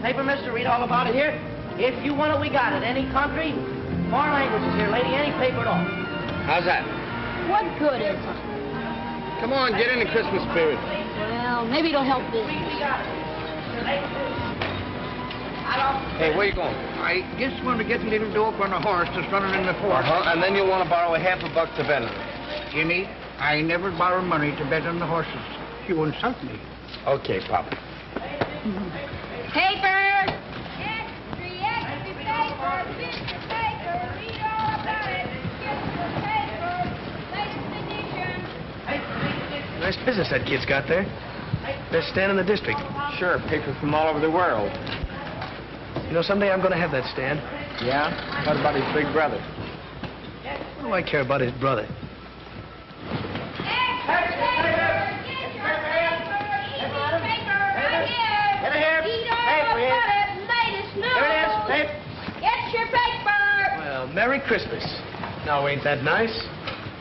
Paper, mister, read all about it here. If you want it, we got it. Any country, foreign languages here, lady, any paper at all. How's that? What good is it? Come on, get in the Christmas spirit. Well, maybe it'll help business. We got it. Hey, where you going? I just want to get a little dope on a horse that's running in the fort. And then you'll want to borrow $50 to bet on it. Jimmy, I never borrow money to bet on the horses. You insult me. Okay, Pop. Papers! Extra paper, picture paper, read all about it. Extra paper, latest edition. Nice business that kid's got there. Best stand in the district. Sure, paper from all over the world. You know, someday I'm going to have that stand. Yeah? What about his big brother? What do I care about his brother? Well, Merry Christmas. Now, ain't that nice?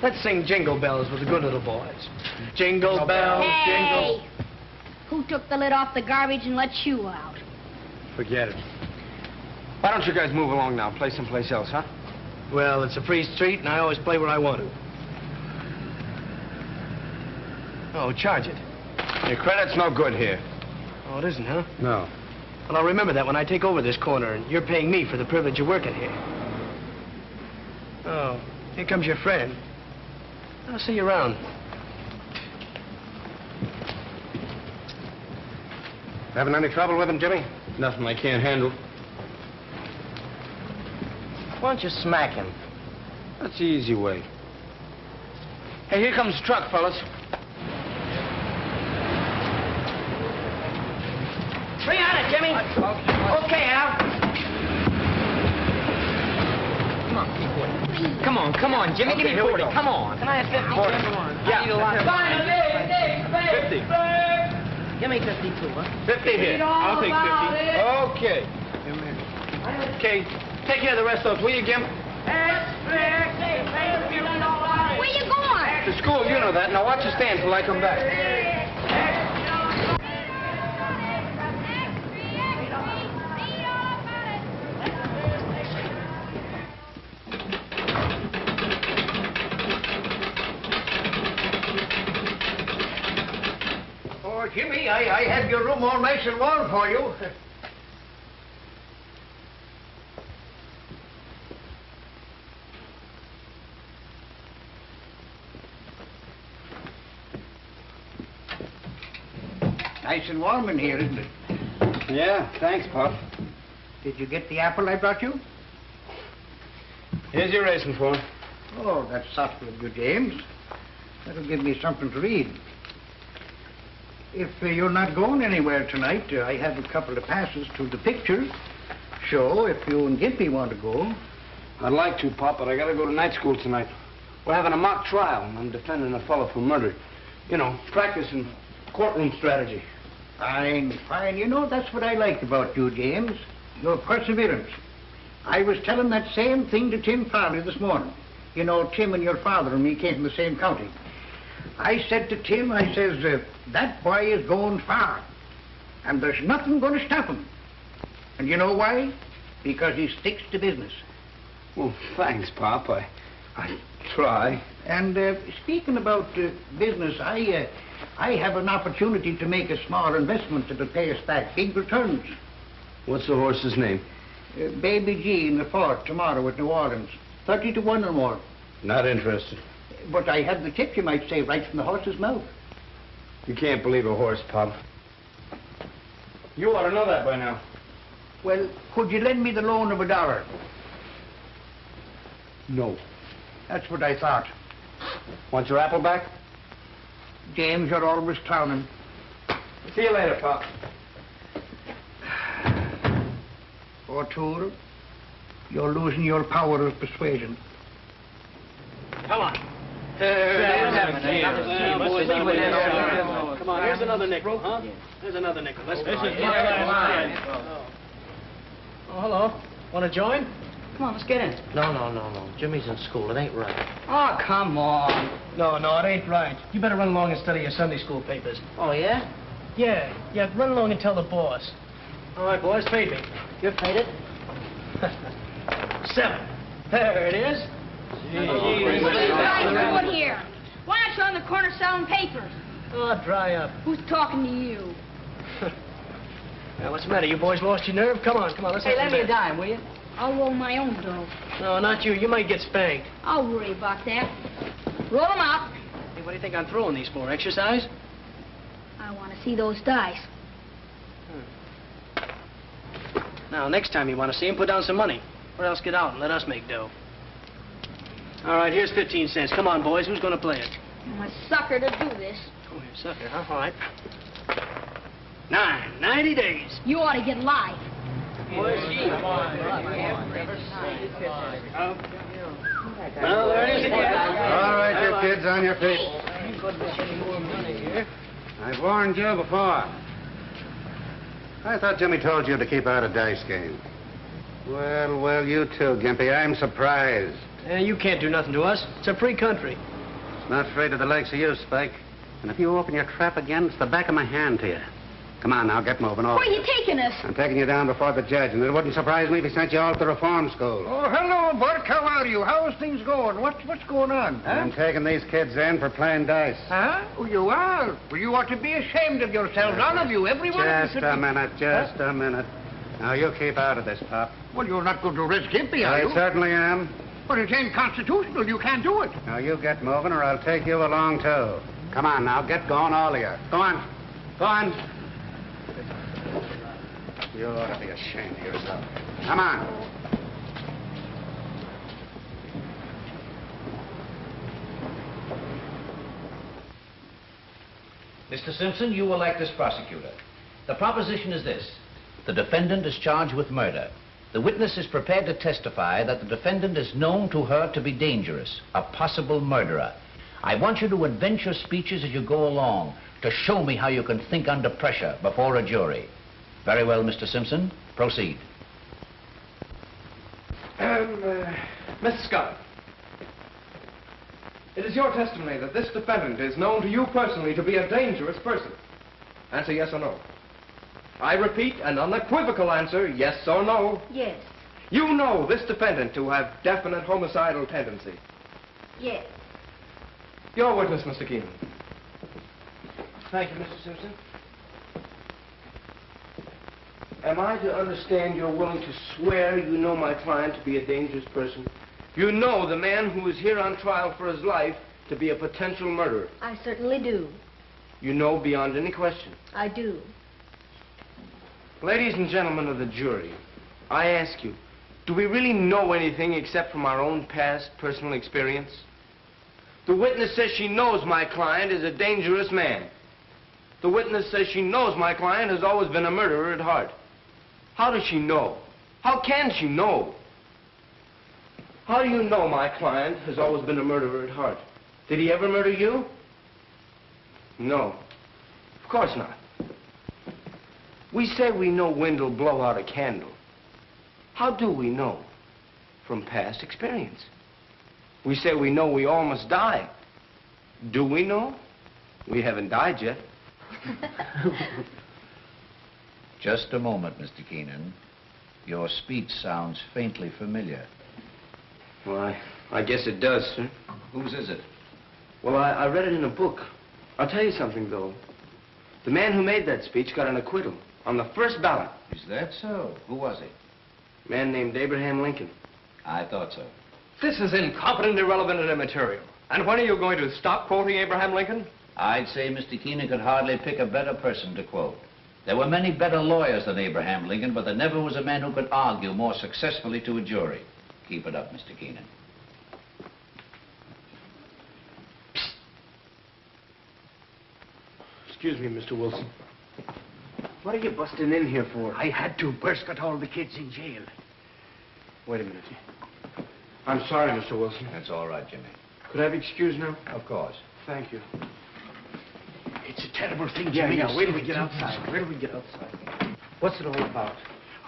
Let's sing Jingle Bells with the good little boys. Jingle bells, jingle... Hey! Who took the lid off the garbage and let you out? Forget it. Why don't you guys move along now? Play someplace else, huh? Well, it's a free street, and I always play where I want to. Oh, charge it. Your credit's no good here. Oh, it isn't, huh? No. Well, I'll remember that when I take over this corner, and you're paying me for the privilege of working here. Oh, here comes your friend. I'll see you around. Having any trouble with him, Jimmy? Nothing I can't handle. Why don't you smack him? That's the easy way. Hey, here comes the truck, fellas. Bring on it, Jimmy. Okay, Al. Come on, Jimmy, give me 40. Come on. Can I have 50? 40. Yeah. Fine, 50. Give me 52, huh? 50 here. I'll take 50. Okay. Okay. Take care of the rest of those, will you, Jim? Where you going? To school, you know that. Now watch your stand till I come back. Oh, Jimmy, I have your room all nice and warm for you. Nice and warm in here, isn't it? Yeah, thanks, Pop. Did you get the apple I brought you? Here's your racing form. Oh, that's thoughtful of you, James. That'll give me something to read. If you're not going anywhere tonight, I have a couple of passes to the picture show if you and Gimpy want to go. I'd like to, Pop, but I gotta go to night school tonight. We're having a mock trial, and I'm defending a fellow for murder. You know, practicing courtroom strategy. Fine, fine. You know, that's what I like about you, James. Your perseverance. I was telling that same thing to Tim Farley this morning. You know, Tim and your father and me came from the same county. I said to Tim, I says, that boy is going far. And there's nothing going to stop him. And you know why? Because he sticks to business. Well, thanks, Pop. I try. And speaking about business, I have an opportunity to make a small investment that'll pay us back big returns. What's the horse's name? Baby G in the fort tomorrow at New Orleans. 30 to 1 or more. Not interested. But I had the tip, you might say, right from the horse's mouth. You can't believe a horse, Pop. You ought to know that by now. Well, could you lend me the loan of $1? No. That's what I thought. Want your apple back? James, you're always clowning. See you later, Pop. O'Toole, you're losing your power of persuasion. Come on. Come on, here's another nickel, huh? Here's another nickel. Let's go. Oh, hello. Want to join? Come on, let's get in. No. Jimmy's in school. It ain't right. Oh, come on. No, it ain't right. You better run along and study your Sunday school papers. Oh, yeah? Yeah, run along and tell the boss. All right, boys, fade me. You're faded. 7. There it is. What are you guys doing here? Why aren't you on the corner selling papers? Oh, dry up. Who's talking to you? Now, what's the matter? You boys lost your nerve? Come on, let's Hey, have lend some me a bets. dime, will you? I'll roll my own dough. No, not you. You might get spanked. I'll worry about that. Roll 'em out. Hey, what do you think I'm throwing these for? Exercise? I want to see those dice. Now, next time you want to see him, put down some money. Or else get out and let us make dough. All right, here's 15 cents. Come on, boys. Who's going to play it? I'm a sucker to do this. Oh, you're a sucker, huh? All right. 90 days. You ought to get live. Well, there it is again. All right, you kids, on your feet. I've warned you before. I thought Jimmy told you to keep out of dice games. Well, you too, Gimpy. I'm surprised. You can't do nothing to us. It's a free country. It's not afraid of the likes of you, Spike. And if you open your trap again, it's the back of my hand to you. Come on now, get moving. Where are you taking us? I'm taking you down before the judge, and it wouldn't surprise me if he sent you all to reform school. Oh, hello, Bert. How are you? How's things going? What's going on, huh? I'm taking these kids in for playing dice. Huh? Oh, you are? Well, you ought to be ashamed of yourselves, all of you, every one of you. Just a minute. Now, you keep out of this, Pop. Well, you're not going to arrest Gimpy, are I you? certainly am. But it ain't constitutional. You can't do it. Now, you get moving, or I'll take you along, too. Come on, now, get going, all of you. Go on. Go on. You ought to be ashamed of yourself. Come on. Mr. Simpson, you will act as prosecutor. The proposition is this. The defendant is charged with murder. The witness is prepared to testify that the defendant is known to her to be dangerous, a possible murderer. I want you to invent your speeches as you go along to show me how you can think under pressure before a jury. Very well, Mr. Simpson. Proceed. Mr. Scott, it is your testimony that this defendant is known to you personally to be a dangerous person. Answer yes or no. I repeat, an unequivocal answer, yes or no. Yes. You know this defendant to have definite homicidal tendency. Yes. Your witness, Mr. Keenan. Thank you, Mr. Simpson. Am I to understand you're willing to swear you know my client to be a dangerous person? You know the man who is here on trial for his life to be a potential murderer. I certainly do. You know beyond any question. I do. Ladies and gentlemen of the jury, I ask you, do we really know anything except from our own past personal experience? The witness says she knows my client is a dangerous man. The witness says she knows my client has always been a murderer at heart. How does she know? How can she know? How do you know my client has always been a murderer at heart? Did he ever murder you? No. Of course not. We say we know wind will blow out a candle. How do we know? From past experience. We say we know we all must die. Do we know? We haven't died yet. Just a moment, Mr. Keenan. Your speech sounds faintly familiar. Well, I guess it does, sir. Whose is it? Well, I read it in a book. I'll tell you something, though. The man who made that speech got an acquittal on the first ballot. Is that so? Who was he? A man named Abraham Lincoln. I thought so. This is incompetent, irrelevant, and immaterial. And when are you going to stop quoting Abraham Lincoln? I'd say Mr. Keenan could hardly pick a better person to quote. There were many better lawyers than Abraham Lincoln, but there never was a man who could argue more successfully to a jury. Keep it up, Mr. Keenan. Excuse me, Mr. Wilson. What are you busting in here for? I had to. Bert's got all the kids in jail. Wait a minute. I'm sorry, Mr. Wilson. That's all right, Jimmy. Could I have excused now? Of course. Thank you. It's a terrible thing, Jimmy. Wait till we get outside. Wait till we get outside. What's it all about?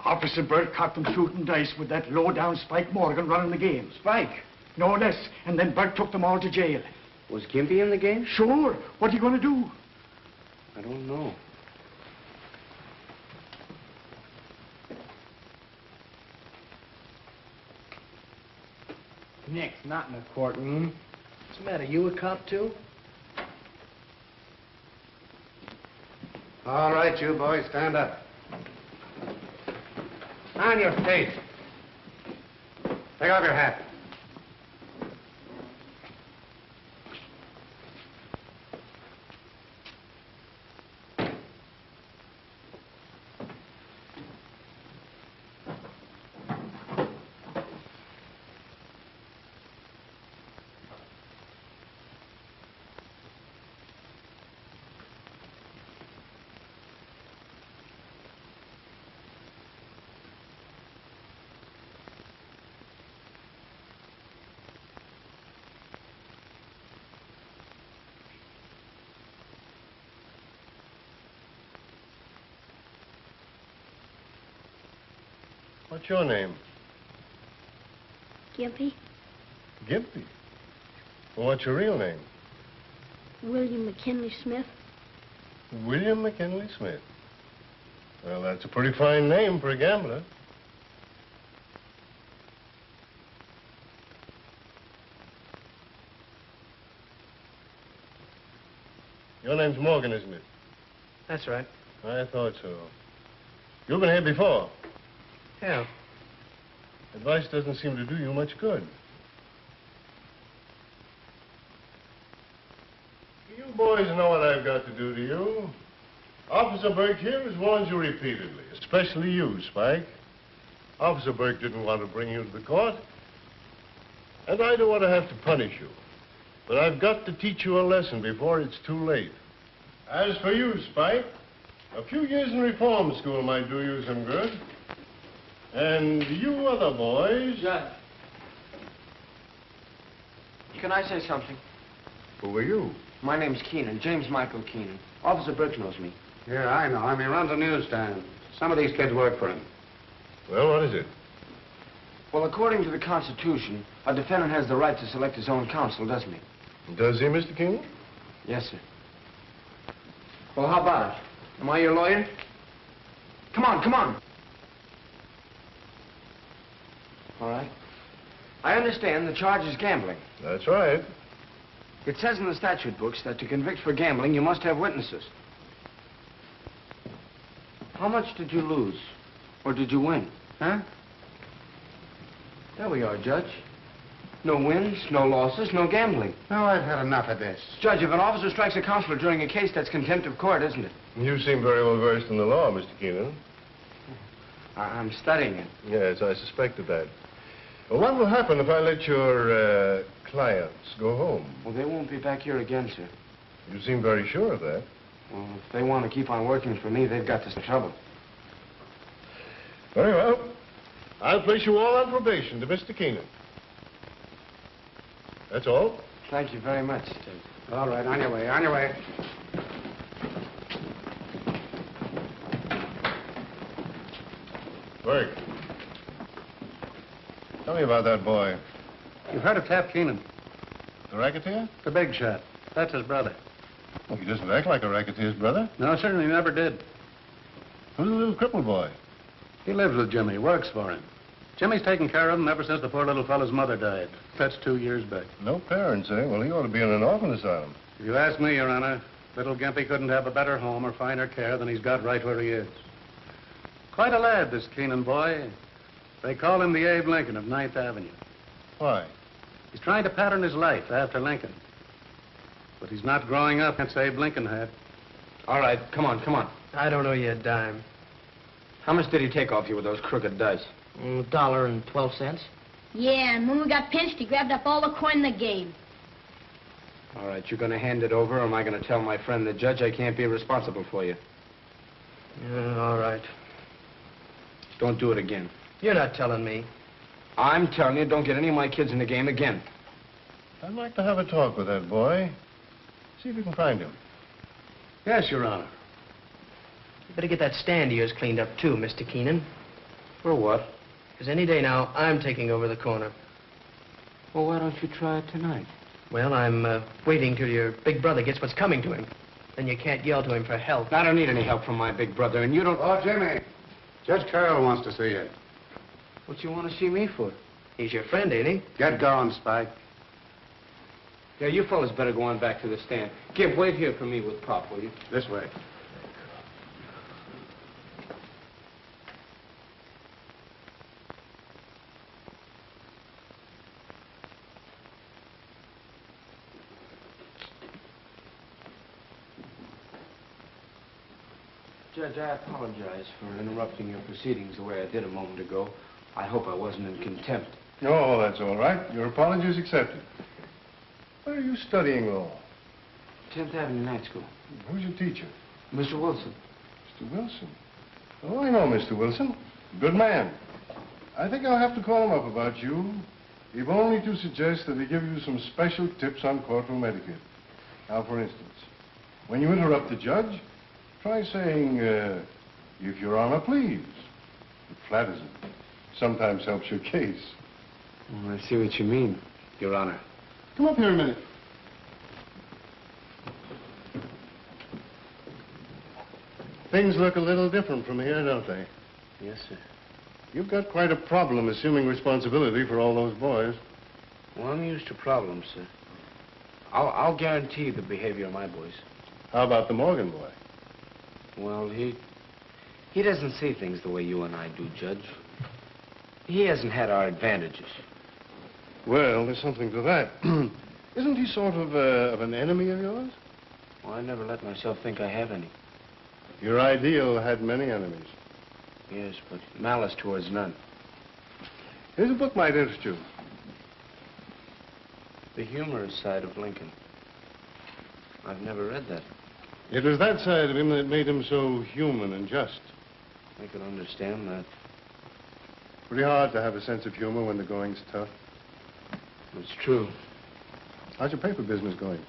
Officer Bert caught them shooting dice with that low-down Spike Morgan running the game. Spike. No less. And then Bert took them all to jail. Was Gimpy in the game? Sure. What are you going to do? I don't know. Nix, not in the courtroom. What's the matter? You a cop, too? All right, you boys, stand up. On your face. Take off your hat. What's your name? Gimpy, Gimpy. Well, what's your real name? William McKinley Smith. William McKinley Smith. Well, that's a pretty fine name for a gambler. Your name's Morgan, isn't it? That's right. I thought so. You've been here before. Yeah. Advice doesn't seem to do you much good. You boys know what I've got to do to you. Officer Burke here has warned you repeatedly, especially you, Spike. Officer Burke didn't want to bring you to the court, and I don't want to have to punish you. But I've got to teach you a lesson before it's too late. As for you, Spike, a few years in reform school might do you some good. And you other boys... Judge. Can I say something? Who are you? My name's Keenan, James Michael Keenan. Officer Burke knows me. Yeah, I know him. He runs a newsstand. Some of these kids work for him. Well, what is it? Well, according to the Constitution, a defendant has the right to select his own counsel, doesn't he? Does he, Mr. King? Yes, sir. Well, how about it? Am I your lawyer? Come on, come on. All right. I understand the charge is gambling. That's right. It says in the statute books that to convict for gambling, you must have witnesses. How much did you lose? Or did you win? Huh? There we are, Judge. No wins, no losses, no gambling. No, I've had enough of this. Judge, if an officer strikes a counselor during a case, that's contempt of court, isn't it? You seem very well versed in the law, Mr. Keenan. I'm studying it. Yes, I suspected that. Well, what will happen if I let your clients go home? Well, they won't be back here again, sir. You seem very sure of that. Well, if they want to keep on working for me, they've got some trouble. Very well. I'll place you all on probation to Mr. Keenan. That's all. Thank you very much. All right, on your way, on your way. Burke. Tell me about that boy. You've heard of Tap Keenan, The racketeer? the big shot. That's his brother. Well, he doesn't act like a racketeer's brother. No, certainly never did. Who's the little crippled boy? He lives with Jimmy, works for him. Jimmy's taken care of him ever since the poor little fellow's mother died. That's 2 years back. No parents, eh? Well, he ought to be in an orphan asylum. If you ask me, Your Honor, little Gimpy couldn't have a better home or finer care than he's got right where he is. Quite a lad, this Keenan boy. They call him the Abe Lincoln of 9th Avenue. Why? He's trying to pattern his life after Lincoln. But he's not growing up as Abe Lincoln had. All right, come on, come on. I don't owe you a dime. How much did he take off you with those crooked dice? $1.12. Yeah, and when we got pinched, he grabbed up all the coin in the game. All right, you're going to hand it over, or am I going to tell my friend the judge I can't be responsible for you? All right. Don't do it again. You're not telling me. I'm telling you, don't get any of my kids in the game again. I'd like to have a talk with that boy. See if you can find him. Yes, Your Honor. You better get that stand of yours cleaned up, too, Mr. Keenan. For what? Because any day now, I'm taking over the corner. Well, why don't you try it tonight? Well, I'm waiting till your big brother gets what's coming to him. Then you can't yell to him for help. I don't need any help from my big brother, and you don't... Oh, Jimmy. Judge Carroll wants to see you. What you want to see me for? He's your friend, ain't he? Get going, Spike. Yeah, you fellas better go on back to the stand. Gib, wait here for me with Pop, will you? This way. Judge, I apologize for interrupting your proceedings the way I did a moment ago. I hope I wasn't in contempt. Oh, that's all right. Your apology is accepted. Where are you studying law? 10th Avenue Night School. Who's your teacher? Mr. Wilson. Mr. Wilson. Oh, I know Mr. Wilson. Good man. I think I'll have to call him up about you, if only to suggest that he give you some special tips on courtroom etiquette. Now, for instance, when you interrupt the judge, try saying, if Your Honor, please. It flatters him. Sometimes helps your case. Oh, I see what you mean, Your Honor. Come up here a minute. Things look a little different from here, don't they? Yes, sir. You've got quite a problem assuming responsibility for all those boys. Well, I'm used to problems, sir. I'll guarantee the behavior of my boys. How about the Morgan boy? Well, he doesn't see things the way you and I do, Judge. He hasn't had our advantages. Well, there's something to that. Isn't he sort of an enemy of yours? Well, I never let myself think I have any. Your ideal had many enemies. Yes, but malice towards none. Here's a book might interest you. The humorous side of Lincoln. I've never read that. It was that side of him that made him so human and just. I can understand that. Pretty hard to have a sense of humor when the going's tough. It's true. How's your paper business going?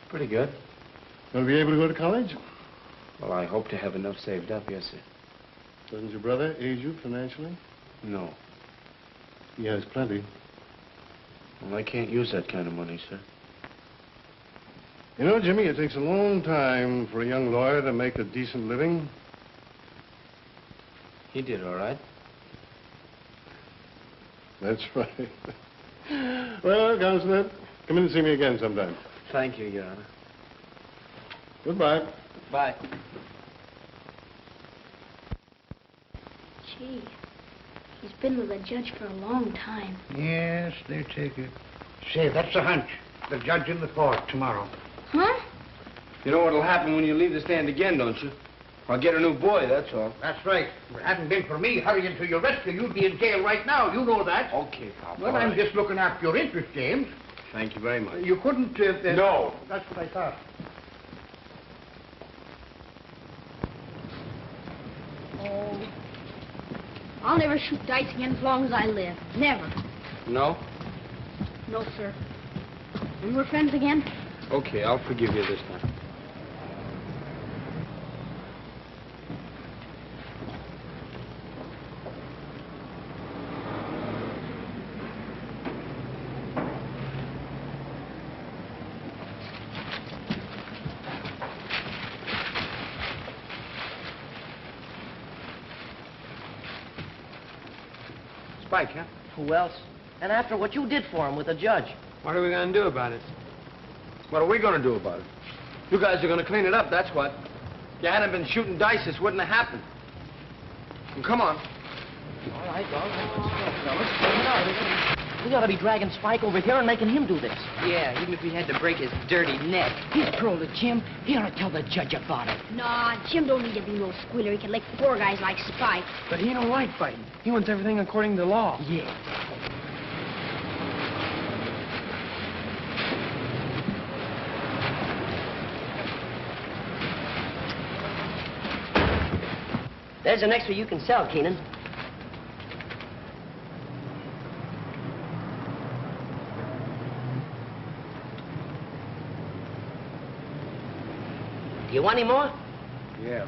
Pretty good. Gonna be able to go to college? Well, I hope to have enough saved up, yes, sir. Doesn't your brother aid you financially? No. He has plenty. Well, I can't use that kind of money, sir. You know, Jimmy, it takes a long time for a young lawyer to make a decent living. He did all right. That's right. Well, Counselor, come in and see me again sometime. Thank you, Your Honor. Goodbye. Bye. Gee, he's been with the judge for a long time. Yes, they take it. Say, that's a hunch. The judge in the court tomorrow. Huh? You know what'll happen when you leave the stand again, don't you? I'll get a new boy, that's all. That's right. If it hadn't been for me hurrying to your rescue, you'd be in jail right now. You know that. Okay, Pop. Well, I'm just looking after your interest, James. Thank you very much. You couldn't... No. That's what I thought. Oh. I'll never shoot dice again as long as I live. Never. No? No, sir. When we're friends again? Okay, I'll forgive you this time. Spike, huh? Who else? And after what you did for him with the judge. What are we going to do about it? What are we going to do about it? You guys are going to clean it up, that's what. If you hadn't been shooting dice, this wouldn't have happened. And come on. All right, let's go, fellas. Clean it up. We ought to be dragging Spike over here and making him do this. Yeah, even if we had to break his dirty neck. He's pro to Jim. He ought to tell the judge about it. Nah, Jim don't need to be no squealer. He can lick four guys like Spike. But he don't like fighting. He wants everything according to law. Yeah. There's an extra you can sell, Keenan. Do you want any more? Yeah.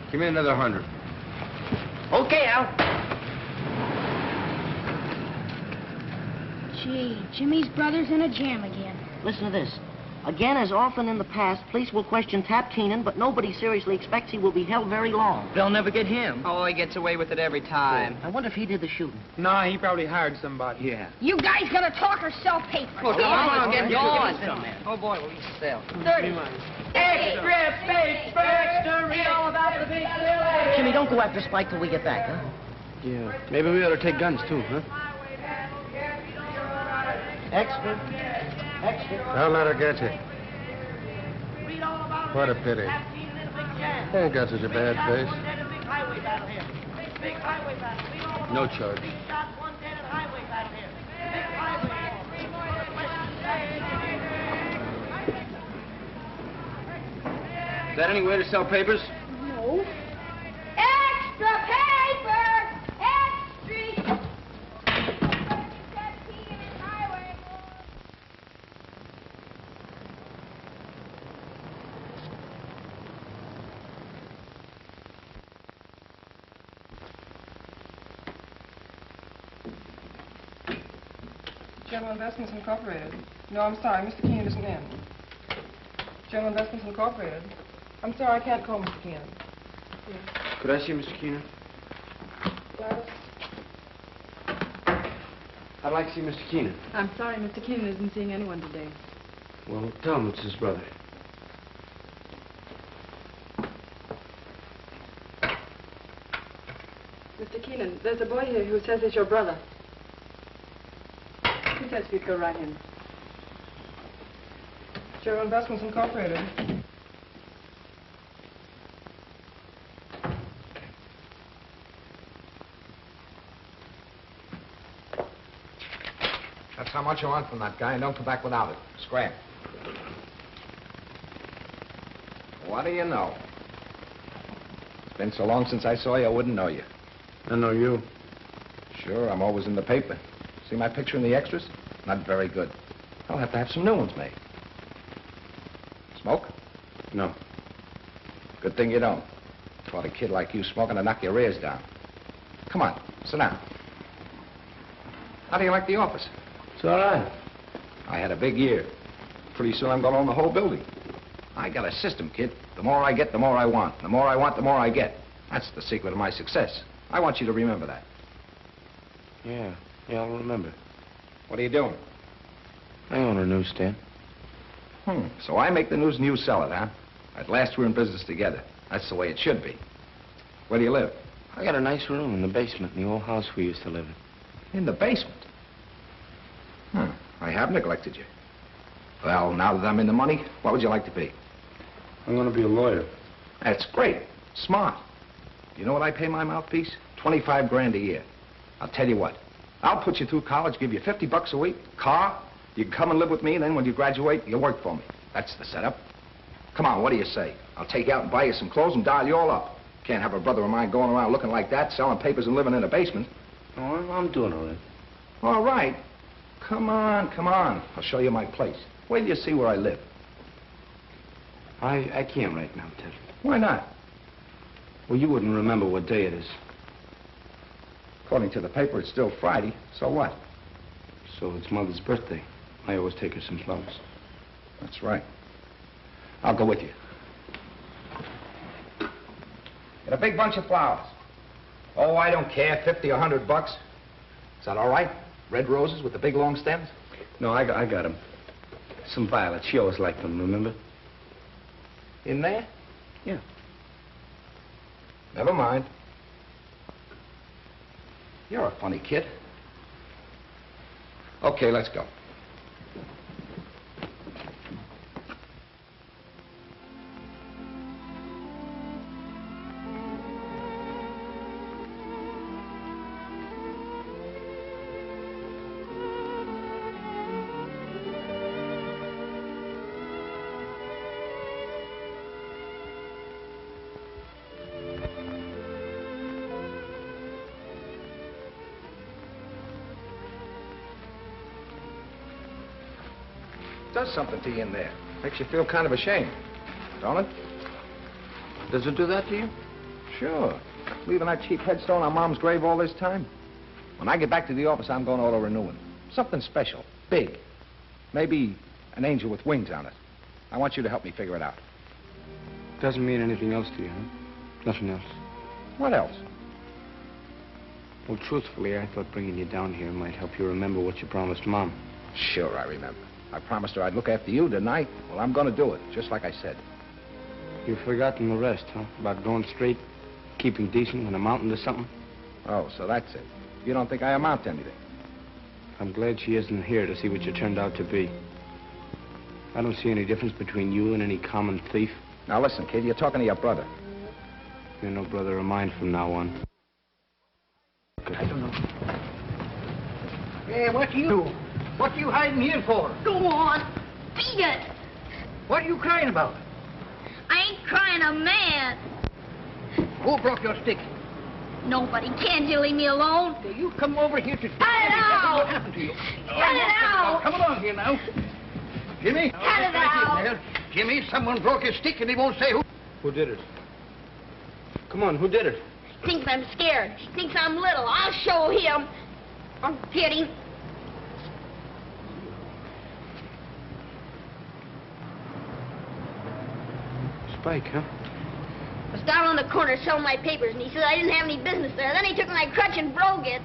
Give me another 100. Okay, Al. Gee, Jimmy's brother's in a jam again. Listen to this. Again, as often in the past, police will question Tap Keenan, but nobody seriously expects he will be held very long. They'll never get him. Oh, he gets away with it every time. I wonder if he did the shooting. Nah, he probably hired somebody. Yeah. You guys gonna talk or sell papers? Well, come on, get going. Oh, boy, what we sell. 30. Extra paper, extra read all about the big village. Jimmy, don't go after Spike till we get back, huh? Yeah, maybe we ought to take guns, too, huh? Extra. Extra. Don't let her get you. What a pity. Ain't got such a bad face. No charge. Is that any way to sell papers? No. Extra paper! Extra! General Investments Incorporated. No, I'm sorry, Mr. Keenan isn't in. General Investments Incorporated. I'm sorry, I can't call Mr. Keenan. Yeah. Could I see Mr. Keenan? Gladys? I'd like to see Mr. Keenan. I'm sorry, Mr. Keenan isn't seeing anyone today. Well, tell him it's his brother. Mr. Keenan, there's a boy here who says he's your brother. He says you'd go right in. General Investments Incorporated. That's how much you want from that guy, and don't come back without it. Scram. What do you know? It's been so long since I saw you, I wouldn't know you. I know you. Sure, I'm always in the paper. See my picture in the extras? Not very good. I'll have to have some new ones made. Smoke? No. Good thing you don't. Caught a kid like you smoking to knock your ears down. Come on, sit down. How do you like the office? It's all right. I had a big year. Pretty soon I'm going to own the whole building. I got a system, kid. The more I get, the more I want. The more I want, the more I get. That's the secret of my success. I want you to remember that. Yeah, I'll remember. What are you doing? I own a newsstand. So I make the news and you sell it, huh? At last we're in business together. That's the way it should be. Where do you live? I got a nice room in the basement in the old house we used to live in. In the basement? I have neglected you. Well, now that I'm in the money, what would you like to be? I'm going to be a lawyer. That's great. Smart. You know what I pay my mouthpiece? 25 grand a year. I'll tell you what. I'll put you through college, give you $50 a week, car. You can come and live with me, and then when you graduate, you work for me. That's the setup. Come on, what do you say? I'll take you out and buy you some clothes and dial you all up. Can't have a brother of mine going around looking like that, selling papers and living in a basement. Oh, I'm doing all right. All right. Come on, come on. I'll show you my place. Wait till you see where I live. I can't right now, Ted. Why not? Well, you wouldn't remember what day it is. According to the paper, it's still Friday. So what? So it's Mother's birthday. I always take her some flowers. That's right. I'll go with you. Get a big bunch of flowers. Oh, I don't care, 50 or $100. Is that all right? Red roses with the big long stems? No, I got them. Some violets. She always liked them, remember? In there? Yeah. Never mind. You're a funny kid. Okay, let's go. Does something to you in there. Makes you feel kind of ashamed, don't it? Does it do that to you? Sure. Leaving that cheap headstone on Mom's grave all this time. When I get back to the office, I'm going to auto-renew it. Something special, big. Maybe an angel with wings on it. I want you to help me figure it out. Doesn't mean anything else to you, huh? Nothing else. What else? Well, truthfully, I thought bringing you down here might help you remember what you promised Mom. Sure, I remember. I promised her I'd look after you tonight. Well, I'm going to do it, just like I said. You've forgotten the rest, huh? About going straight, keeping decent, and amounting to something? Oh, so that's it. You don't think I amount to anything? I'm glad she isn't here to see what you turned out to be. I don't see any difference between you and any common thief. Now, listen, kid, you're talking to your brother. You're no brother of mine from now on. I don't know. Hey, what do you do? What are you hiding here for? Go on. Beat it. What are you crying about? I ain't crying, I'm mad. Who broke your stick? Nobody. Can't you leave me alone? Hey, you come over here to... Cut it out! What happened to you? Cut it out! Come along here now. Jimmy? Cut it out! Jimmy, someone broke his stick and he won't say who. Who did it? Come on, who did it? Thinks I'm scared. Thinks I'm little. I'll show him. I'll get him. Spike, huh? I was down on the corner selling my papers, and he said I didn't have any business there. Then he took my crutch and broke it.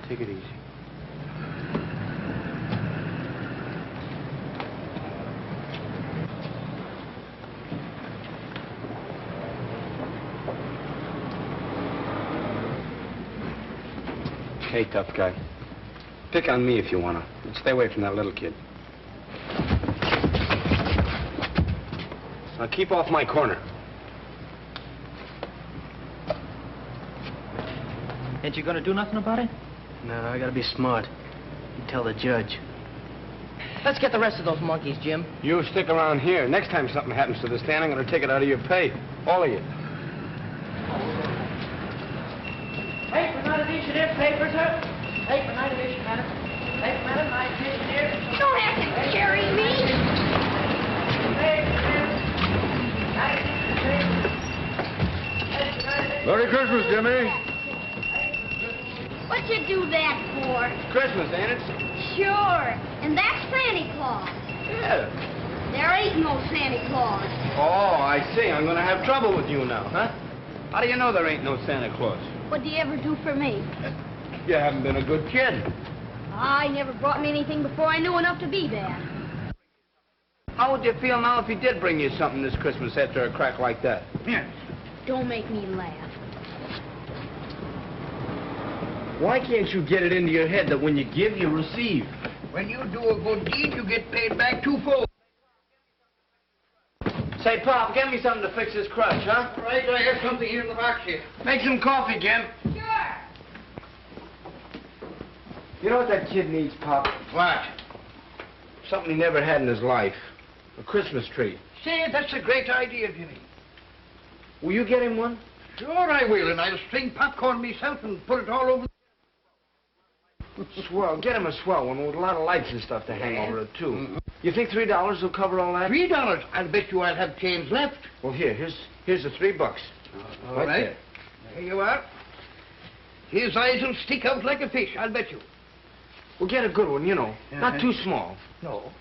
Take it easy. Hey, tough guy. Pick on me if you wanna. And stay away from that little kid. Now keep off my corner. Ain't you gonna do nothing about it? No, I gotta be smart. You tell the judge. Let's get the rest of those monkeys, Jim. You stick around here. Next time something happens to this stand, I'm gonna take it out of your pay. All of you. Paper, not edition here, paper, sir. Paper, not edition, madam. Paper, madam, not edition here. You don't have to carry me. Merry Christmas, Jimmy. What'd you do that for? Christmas, ain't it? Sure. And that's Santa Claus. Yeah. There ain't no Santa Claus. Oh, I see. I'm gonna have trouble with you now, huh? How do you know there ain't no Santa Claus? What'd you ever do for me? You haven't been a good kid. I never brought me anything before I knew enough to be bad. How would you feel now if he did bring you something this Christmas after a crack like that? Yes. Don't make me laugh. Why can't you get it into your head that when you give, you receive? When you do a good deed, you get paid back twofold. Say, Pop, get me something to fix this crutch, huh? Right, I have something here in the box here. Make some coffee, Jim. Sure. You know what that kid needs, Pop? What? Something he never had in his life. A Christmas tree. Say, that's a great idea, Jimmy. Will you get him one? Sure I will, and I'll string popcorn myself and put it all over. Swell. Get him a swell one with a lot of lights and stuff to hang over it, too. Mm-hmm. You think $3 will cover all that? $3? I'll bet you I'll have change left. Well, here's the $3. All right. There you are. His eyes will stick out like a fish, I'll bet you. Well, get a good one, you know. Not too small. No.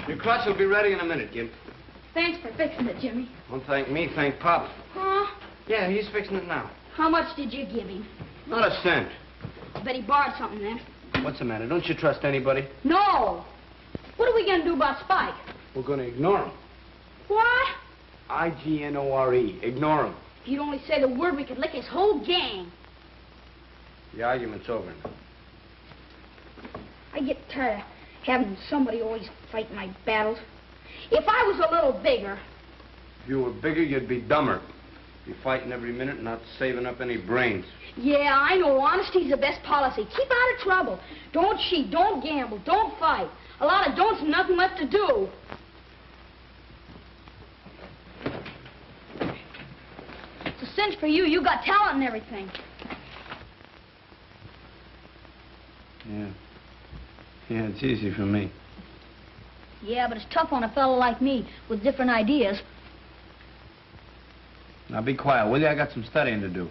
Your crutch will be ready in a minute, Jim. Thanks for fixing it, Jimmy. Don't thank me, thank Pop. Huh? Yeah, he's fixing it now. How much did you give him? Not a cent. I bet he borrowed something then. What's the matter? Don't you trust anybody? No. What are we going to do about Spike? We're going to ignore him. What? I-G-N-O-R-E. Ignore him. If you'd only say the word, we could lick his whole gang. The argument's over now. I get tired of having somebody always fight my battles. If I was a little bigger... If you were bigger, you'd be dumber. Be fighting every minute and not saving up any brains. Yeah, I know. Honesty's the best policy. Keep out of trouble. Don't cheat. Don't gamble. Don't fight. A lot of don'ts and nothing left to do. It's a cinch for you. You got talent and everything. Yeah. Yeah, it's easy for me. Yeah, but it's tough on a fellow like me with different ideas. Now be quiet, will you? I got some studying to do.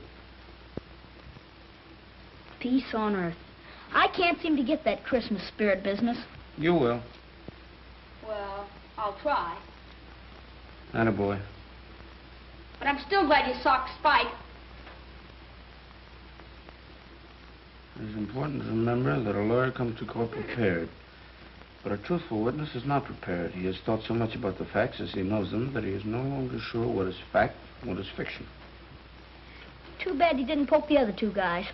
Peace on earth. I can't seem to get that Christmas spirit business. You will. Well, I'll try. Attaboy. But I'm still glad you socked Spike. It's important to remember that a lawyer comes to court prepared. But a truthful witness is not prepared. He has thought so much about the facts as he knows them that he is no longer sure what is fact and what is fiction. Too bad you didn't poke the other two guys.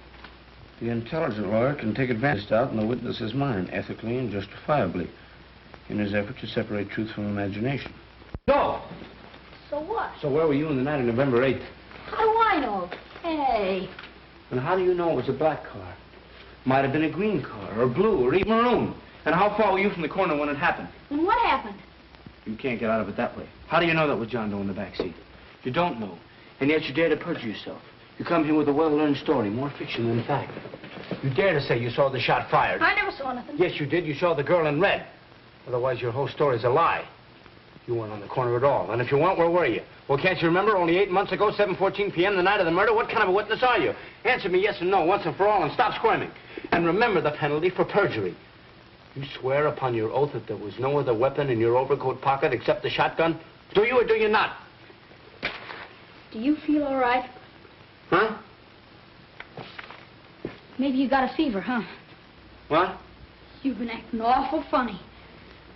The intelligent lawyer can take advantage of doubt in the witness's mind, ethically and justifiably, in his effort to separate truth from imagination. No! So what? So where were you on the night of November 8th? How do I know? Hey. And how do you know it was a black car? Might have been a green car, or blue, or even maroon. And how far were you from the corner when it happened? And what happened? You can't get out of it that way. How do you know that was John Doe in the back seat? You don't know. And yet you dare to perjure yourself. You come here with a well-learned story, more fiction than fact. You dare to say you saw the shot fired. I never saw nothing. Yes, you did. You saw the girl in red. Otherwise, your whole story's a lie. You weren't on the corner at all. And if you weren't, where were you? Well, can't you remember only 8 months ago, 7:14 p.m., the night of the murder? What kind of a witness are you? Answer me yes or no once and for all and stop squirming. And remember the penalty for perjury. You swear upon your oath that there was no other weapon in your overcoat pocket except the shotgun? Do you or do you not? Do you feel all right? Huh? Maybe you got a fever, huh? What? You've been acting awful funny.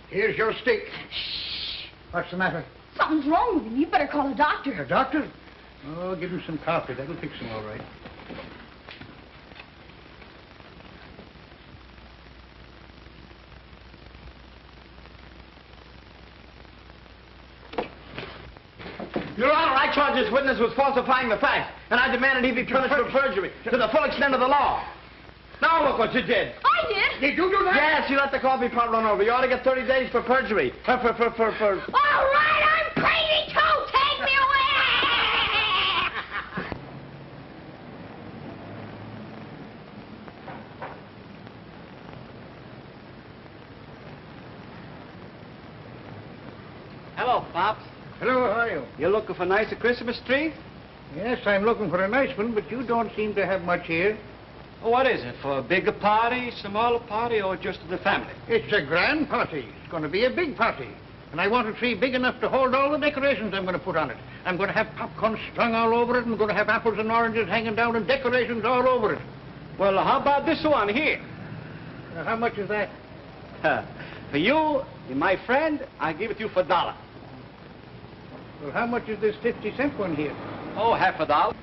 Here's your stick. What's the matter? Something's wrong with him. You better call a doctor. A doctor? Oh, give him some coffee. That'll fix him all right. Your Honor, I charge this witness with falsifying the facts, and I demanded he be punished for perjury to the full extent of the law. Now look what you did. I did? Did you do that? Yes, you let the coffee pot run over. You ought to get 30 days for perjury. For... All right, I'm crazy too. Take me away. Hello, Pops. Hello, how are you? You looking for a nicer Christmas tree? Yes, I'm looking for a nice one, but you don't seem to have much here. Oh, what is it? For a bigger party, smaller party, or just the family? It's a grand party. It's going to be a big party. And I want a tree big enough to hold all the decorations I'm going to put on it. I'm going to have popcorn strung all over it. I'm going to have apples and oranges hanging down and decorations all over it. Well, how about this one here? How much is that? For you, my friend, I give it to you for $1. Well, how much is this 50-cent one here? Oh, $50.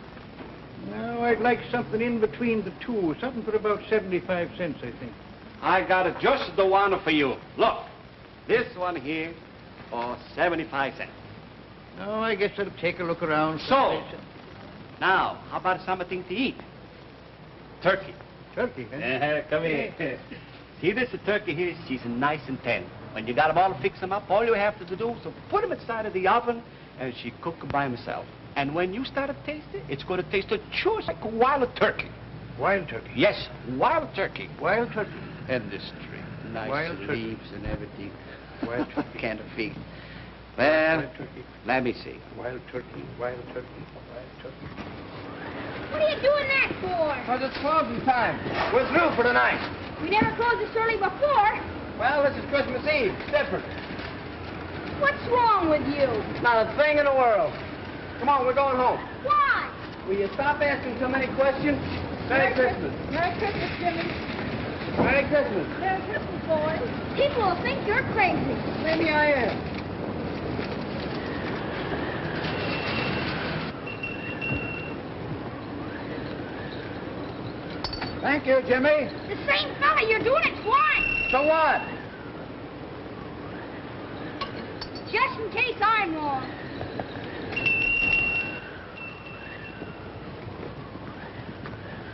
No, I'd like something in between the two. Something for about 75 cents, I think. I got it just the one for you. Look, this one here for 75 cents. No, I guess I'll take a look around. So, now, how about something to eat? Turkey. Turkey, huh? Come here. See this turkey here? She's nice and tender. When you got them all fix them up, all you have to do is put them inside of the oven, and she cook by herself. And when you start to taste it, it's going to taste just like wild turkey. Wild turkey? Yes, wild turkey. Wild turkey. And this tree. Nice wild leaves and everything. Wild turkey. Can't feed. Well, wild turkey. Let me see. Wild turkey, wild turkey, wild turkey. What are you doing that for? Because it's closing time. We're through for the night. We never closed this early before. Well, this is Christmas Eve. It's different. What's wrong with you? Not a thing in the world. Come on, we're going home. Why? Will you stop asking so many questions? Merry Christmas. Merry Christmas, Jimmy. Merry Christmas. Merry Christmas, boys. People will think you're crazy. Maybe I am. Thank you, Jimmy. The same fella, you're doing it twice. So what? Just in case I'm wrong.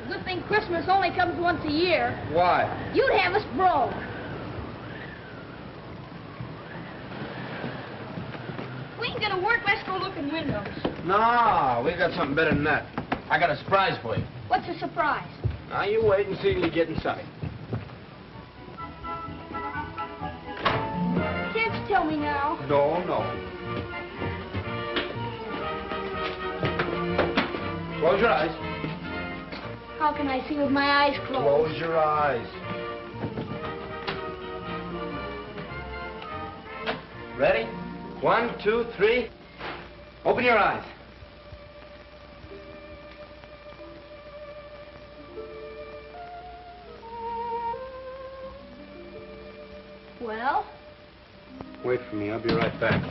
Good thing Christmas only comes once a year. Why? You'd have us broke. We ain't gonna work, let's go look in windows. No, we got something better than that. I got a surprise for you. What's a surprise? Now, you wait and see till you get inside. Can't tell me now. No, no. Close your eyes. How can I see with my eyes closed? Close your eyes. Ready? 1, 2, 3. Open your eyes. Well? Wait for me. I'll be right back.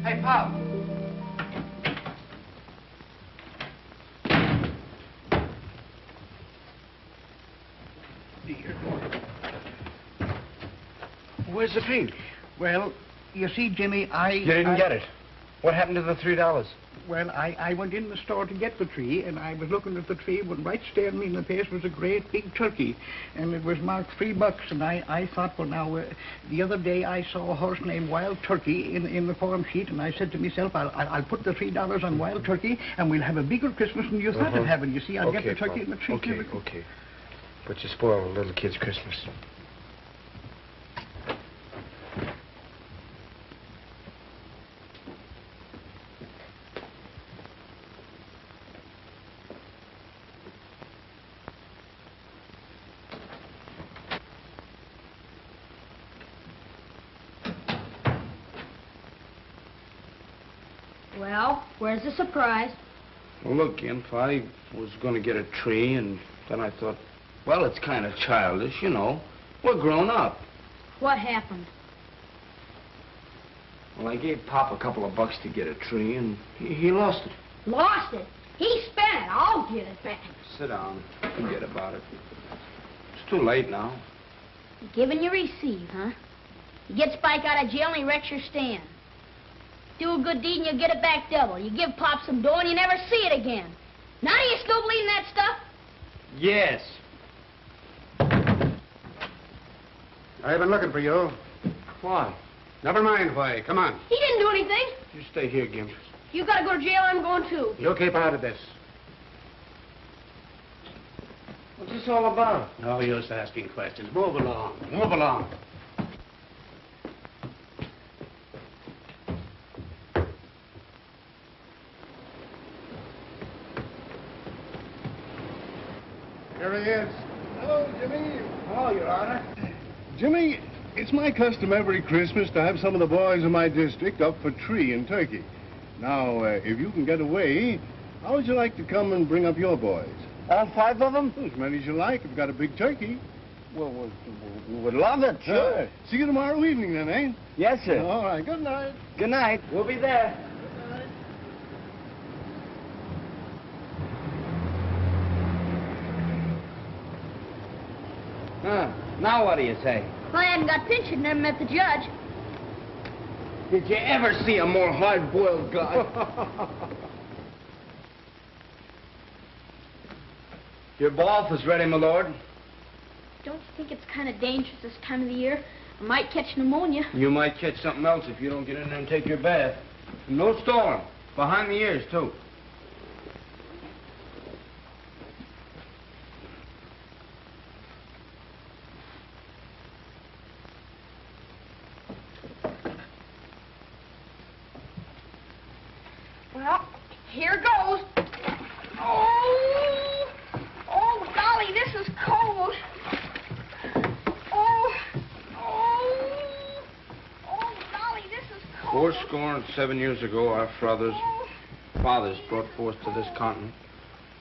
Hey, Pop. Where's the tree? Well, you see, Jimmy, You didn't get it. What happened to the $3? Well, I went in the store to get the tree, and I was looking at the tree when right staring me in the face was a great big turkey, and it was marked $3, and I thought, well, now, the other day I saw a horse named Wild Turkey in the form sheet, and I said to myself, I'll put the $3 on Wild Turkey, and we'll have a bigger Christmas than you thought of having. You see, I'll get the turkey Pop. and the tree. Okay. But you spoiled a little kid's Christmas. Well, where's the surprise? Well, look, Gimp, I was going to get a tree, and then I thought, well, it's kind of childish, you know. We're grown up. What happened? Well, I gave Pop a couple of bucks to get a tree, and he lost it. Lost it? He spent it. I'll get it back. Sit down. Forget about it. It's too late now. You give and you receive, huh? You get Spike out of jail and he wrecks your stand. Do a good deed and you get it back double. You give Pop some dough and you never see it again. Now do you still believe in that stuff? Yes. I've been looking for you. Why? Never mind why. Come on. He didn't do anything. You stay here, Gimp. You gotta go to jail, I'm going too. You keep out of this. What's this all about? No use asking questions. Move along. Move along. Here he is. Hello, Jimmy. Oh, Your Honor. Jimmy, it's my custom every Christmas to have some of the boys in my district up for tree and turkey. Now, if you can get away, how would you like to come and bring up your boys? All 5 of them? As many as you like. We've got a big turkey. Well, we would love it, sure. See you tomorrow evening then, eh? Yes, sir. All right. Good night. Good night. We'll be there. Now what do you say? Well, I hadn't got pinched and never met the judge. Did you ever see a more hard-boiled guy? Your bath is ready, my lord. Don't you think it's kind of dangerous this time of the year? I might catch pneumonia. You might catch something else if you don't get in there and take your bath. No storm. Behind the ears, too. Well, here goes. Oh, golly, this is cold. Oh, golly, this is cold. 7 years ago, our fathers brought forth to this continent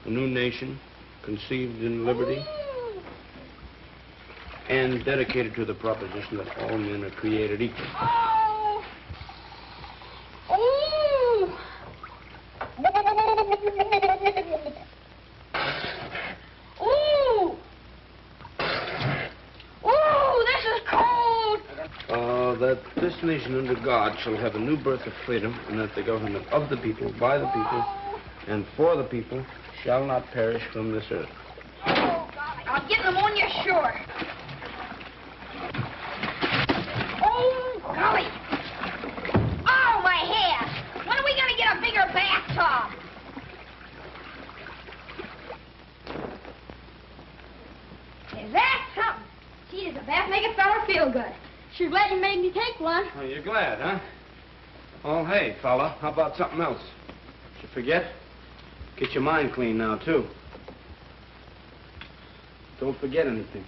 a new nation, conceived in liberty, and dedicated to the proposition that all men are created equal. That this nation under God shall have a new birth of freedom, and that the government of the people, by the people, and for the people shall not perish from this earth. Oh, golly, I'll get pneumonia sure. Oh, golly. Oh, my hair. When are we going to get a bigger bathtub? Is that something? you made me take one. Oh, you're glad, huh? Oh, hey, fella, how about something else? Did you forget? Get your mind clean now, too. Don't forget anything.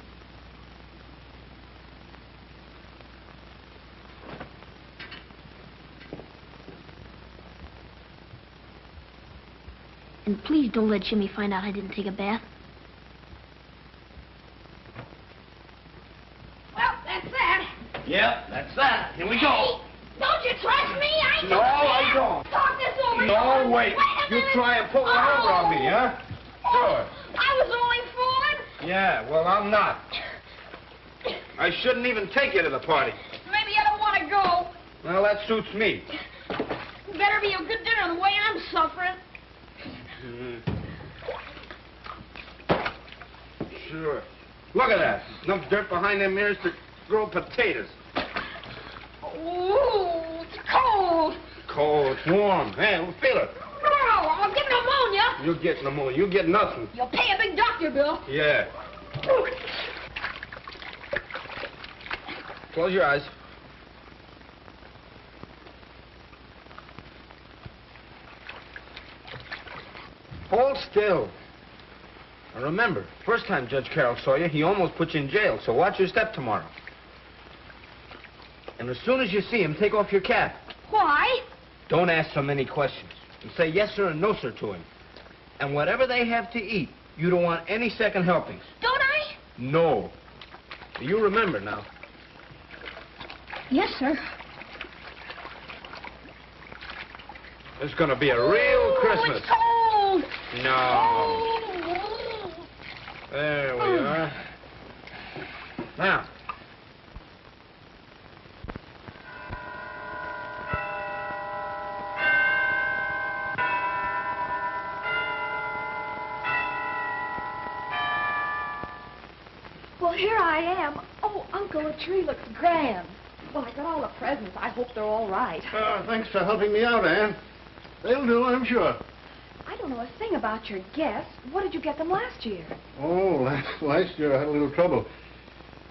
And please don't let Jimmy find out I didn't take a bath. Well, that's that. Yep, that's that. Here we go. Don't you trust me? I ain't No, gonna I bath. don't. Talk this over. No, wait. a You minute. try and pull one over on me, huh? Sure. I was only fooling. Yeah, well, I'm not. I shouldn't even take you to the party. Maybe I don't want to go. Well, that suits me. Better be a good dinner the way I'm suffering. Sure. Look at that. Enough dirt behind them ears to grow potatoes. Ooh, it's cold. Cold. It's warm. Hey, feel it. No, I'll get pneumonia. You get pneumonia. You get nothing. You'll pay a big doctor bill. Yeah. Close your eyes. Hold still. Now remember, first time Judge Carroll saw you, he almost put you in jail, so watch your step tomorrow. And as soon as you see him, take off your cap. Why? Don't ask so many questions. And say yes, sir, and no, sir to him. And whatever they have to eat, you don't want any second helpings. Don't I? No. You remember now. Yes, sir. It's gonna be a real Christmas. It's cold. No. There we are. Now. Well, here I am. Oh, Uncle, the tree looks grand. Well, I got all the presents. I hope they're all right. Thanks for helping me out, Anne. They'll do, I'm sure. I don't know a thing about your guests. What did you get them last year? Oh, last year I had a little trouble.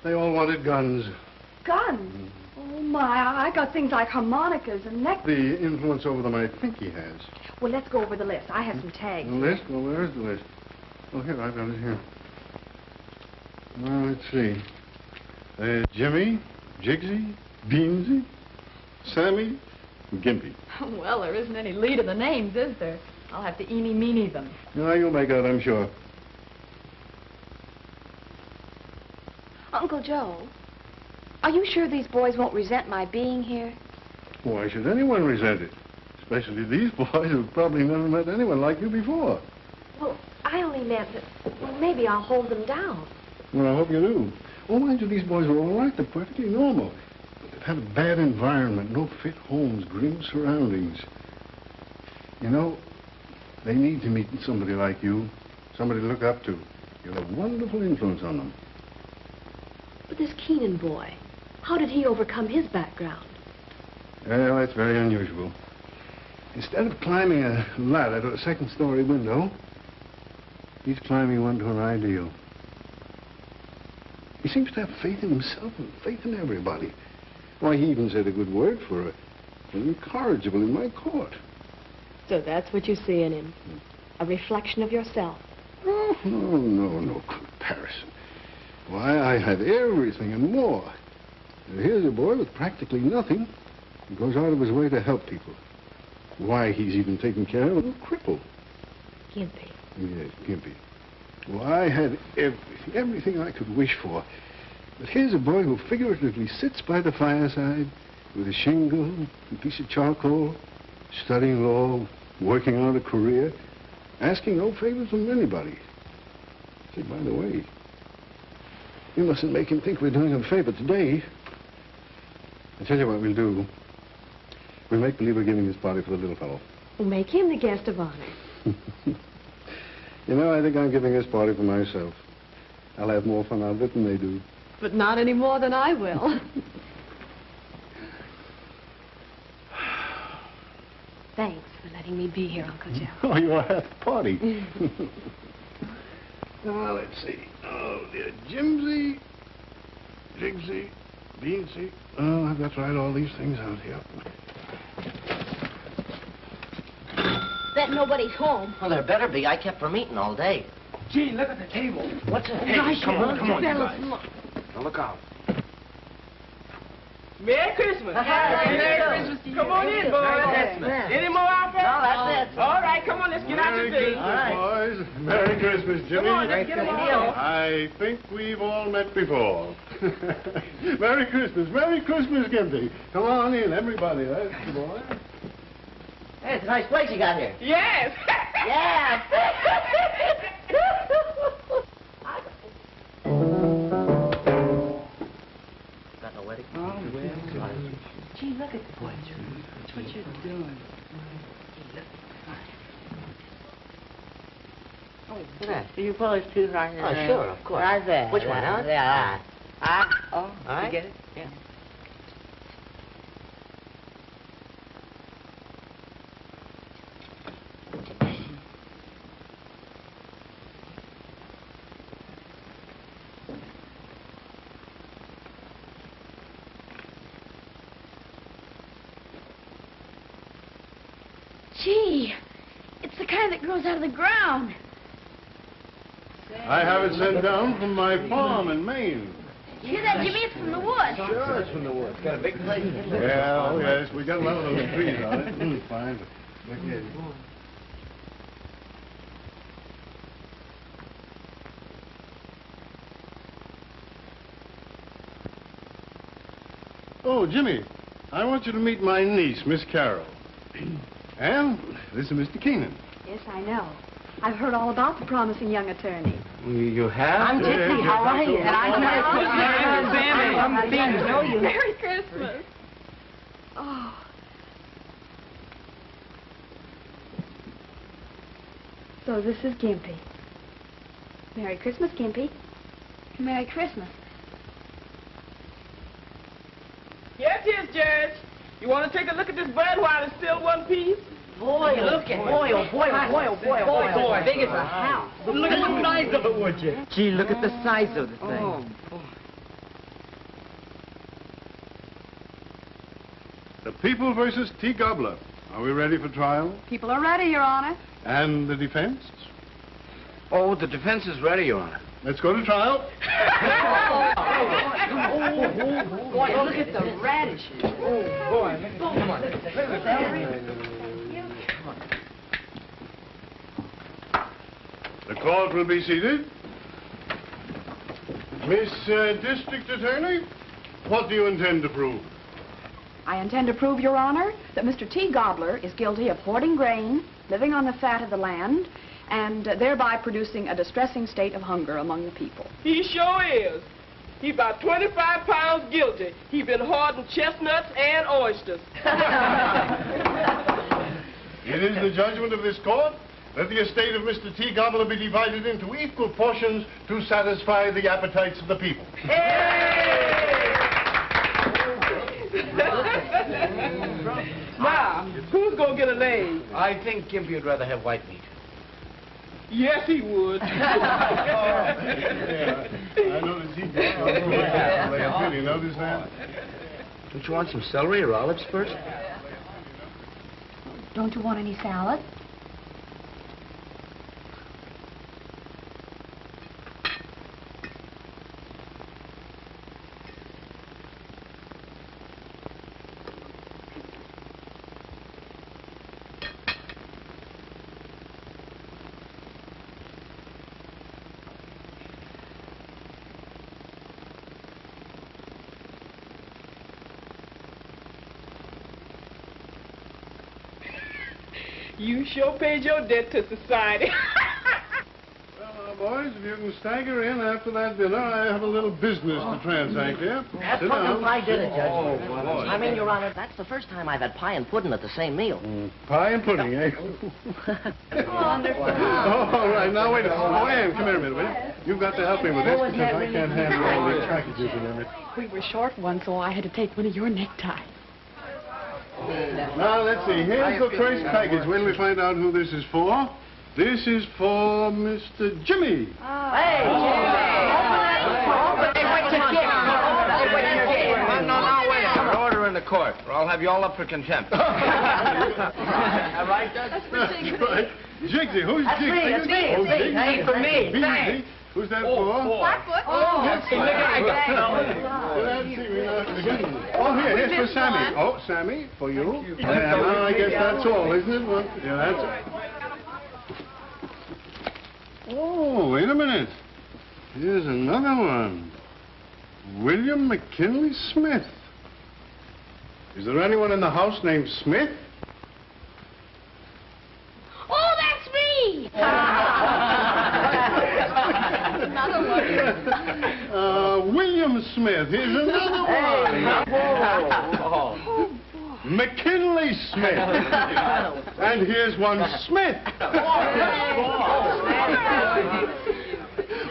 They all wanted guns. Guns? Oh, my. I got things like harmonicas and necklaces. The influence over them I think he has. Well, let's go over the list. I have some tags. The list? Well, where's the list? Oh, here, I've got it here. Well, let's see. Jimmy, Jigsy, Beansy, Sammy, Gimpy. Well, there isn't any lead in the names, is there? I'll have to eeny-meeny them. No, you'll make out, I'm sure. Uncle Joe, are you sure these boys won't resent my being here? Why should anyone resent it? Especially these boys who've probably never met anyone like you before. Well, I only meant that, well, maybe I'll hold them down. Well, I hope you do. Oh, mind you, these boys are all right. They're perfectly normal. But they've had a bad environment, no fit homes, grim surroundings. You know, they need to meet somebody like you, somebody to look up to. You'll have wonderful influence on them. But this Keenan boy, how did he overcome his background? Well, that's very unusual. Instead of climbing a ladder to a second-story window, he's climbing one to an ideal. He seems to have faith in himself and faith in everybody. Why, he even said a good word for an incorrigible in my court. So that's what you see in him, a reflection of yourself. Oh, no comparison. Why, I had everything and more. And here's a boy with practically nothing who goes out of his way to help people. Why, he's even taken care of a little cripple. Gimpy. Yes, Gimpy. Well, I had everything I could wish for. But here's a boy who figuratively sits by the fireside with a shingle, a piece of charcoal, studying law, working out a career, asking no favors from anybody. Say, by the way, you mustn't make him think we're doing him a favor today. I tell you what we'll do. We'll make believe we're giving this party for the little fellow. We'll make him the guest of honor. You know, I think I'm giving this party for myself. I'll have more fun out of it than they do. But not any more than I will. Thanks for letting me be here, Uncle Joe. Oh, you are at the party. Now, let's see. Oh, dear. Jimsy, Jigsy, Beans, see? Oh, I've got to write all these things out here. Bet nobody's home. Well, there better be. I kept from eating all day. Gee, look at the table. What's it? Hey, come on, you guys. Now look out. Merry Christmas. Merry Christmas. Come on in, boys. Any more out there? No, that's it. All right, come on, let's get out your Merry things. Christmas, boys. Merry Christmas, Jimmy. Come on, let's get them all. I think we've all met before. Merry Christmas, Gimpy. Come on in, everybody. That's the boy. Hey, it's a nice place you got here. Yes. Yeah. Got no wedding? Oh, well. Gee, look at the boy. That's what you're doing. You polish too right there. Oh, sure, of course. Right there. Which one, huh? Yeah. Oh, All right. you get it? Yeah. Gee, it's the kind that grows out of the ground. I have it sent down from my farm in Maine. You hear that, Jimmy? It's from the woods. Sure, it's from the woods. Got a big place. Yeah, oh yes, we got a lot of those trees on it. Fine, but look here. Oh, Jimmy, I want you to meet my niece, Miss Carol. And this is Mr. Keenan. Yes, I know. I've heard all about the promising young attorney. You have? I'm Gypsy. How are you? And I'm Mary Christmas. know you. Merry Christmas. Oh. So this is Gimpy. Merry Christmas, Gimpy. Merry Christmas. Yes, yes, Judge. You want to take a look at this bird while it's still one piece? Boy, look at boy, oh boy, oh boy, oh boy, oh boy, Boy, big as a house. Look at the size of it, would you? Gee, look at the size of the thing. Oh, boy. The People versus T. Gobbler. Are we ready for trial? People are ready, Your Honor. And the defense? Oh, the defense is ready, Your Honor. Let's go to trial. Boy, look at the radishes. Oh, boy. Come on. The court will be seated. Miss District Attorney, what do you intend to prove? I intend to prove, Your Honor, that Mr. T. Gobbler is guilty of hoarding grain, living on the fat of the land, and thereby producing a distressing state of hunger among the people. He sure is. He's about 25 pounds guilty. He's been hoarding chestnuts and oysters. It is the judgment of this court that the estate of Mr. T. Gobbler be divided into equal portions to satisfy the appetites of the people. Now, who's going to get a leg? I think Gimpy would rather have white meat. Yes, he would. Yeah, I noticed he did. Did you notice that? Don't you want some celery or olives first? Don't you want any salad? You sure paid your debt to society. Well, boys, if you can stagger in after that dinner, I have a little business to transact here. That's Sit fucking down. pie dinner, Judge. Oh, boy. I mean, Your Honor, that's the first time I've had pie and pudding at the same meal. Pie and pudding, eh? Wonderful. Oh, all right. Now, wait a minute. Oh, Ann, come here a minute, will you? You've got to help me with this because I can't handle all these packages and everything. We were short one, so I had to take one of your neckties. Now, let's see. Here's the first package. When we find out who this is for. This is for Mr. Jimmy. Hey, Jimmy! Open it! Open it! What you get? What you get? court, or I'll have you all up for contempt. All right, Doug? That's for Jigsy. Jigsy, who's That's Jigsy? me, that's me. Oh, That's me. Jigsy. Hey, for me. Jigsy. Thanks. Who's that for? Blackfoot. Yes, look at Oh, here's for Sammy. Oh, Sammy, for you. Yeah, well, I guess that's all, isn't it? Well, yeah, that's it. Oh, wait a minute. Here's another one. William McKinley Smith. Is there anyone in the house named Smith? Oh, that's me! Another one. William Smith. Here's another one. McKinley Smith. And here's one Smith.